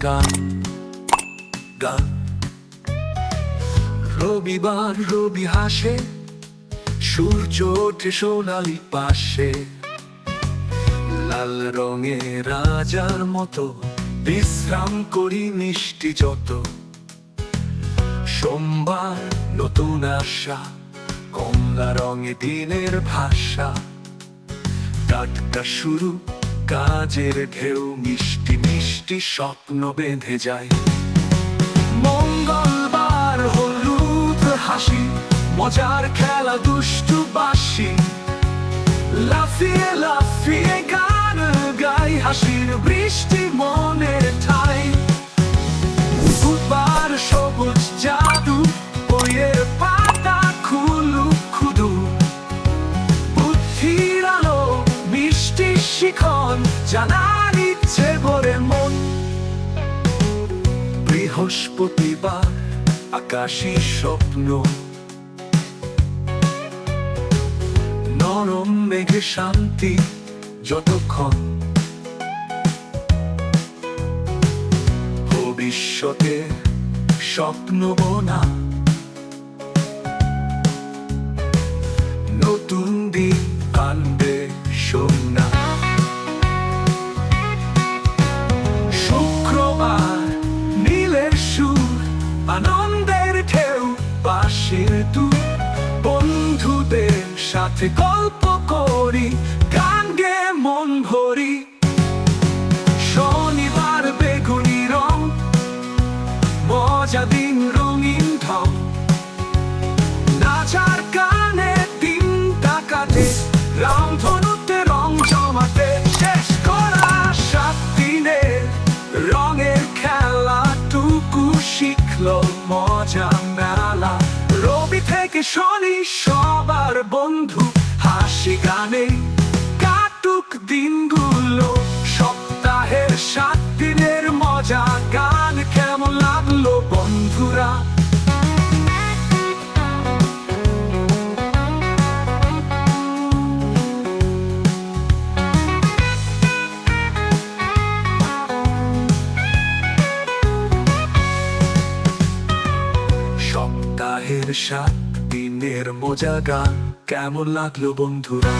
গান গান। রবিবার রবি হাসে, সূর্য ওঠে সোনালি পাশে, লাল রঙে রাজার মতো বিশ্রাম করি মিষ্টি যত। সোমবার নতুন আশা, কমলা রঙে দিনের ভাষা, টাটকা শুরু কাজের ঢেউ, মিষ্টি মিষ্টি স্বপ্ন বেঁধে যায়। মঙ্গলবার হলুদ হাসি, মজার খেলা দুষ্টু বাসি, লাফিয়ে লাফিয়ে গান গাই, হাসির বৃষ্টি মনের ঠাই। বুধবার সবুজ জাদু, বইয়ের পাতা খুলু খুদু, বুদ্ধির আলো মিষ্টি শিখন, জানার ইচ্ছে ভরে মন। বৃহস্পতিবার আকাশী স্বপ্ন, নরম মেঘে শান্তি যতক্ষণ। ভবিষ্যতে স্বপ্ন বোনা, নতুন দিন আনবে সোনা। শুক্রবার নীলের সুর, আনন্দের ঢেউ, বাঁশির দুল, বন্ধুদের সাথে গল্প করি, গান গেয়ে মন ভরি। শনিবার বেগুনি রং, মজা দিন রঙিন ঢং, নাচার গানে দিনটা কাটে, রামধনুতে রং জমাতে। শেষ করা 7 দিনের রঙের খেলাটুকু শিখলো মজা মেলা। রবি থেকে শনি সবার বন্ধু, হাসি গানে কাটুক দিনগুলো। সপ্তাহের 7 দিনের মজা গান কেমন লাগলো বন্ধুরা? সপ্তাহের 7 দিনের মজা গান কেমন লাগলো বন্ধুরা?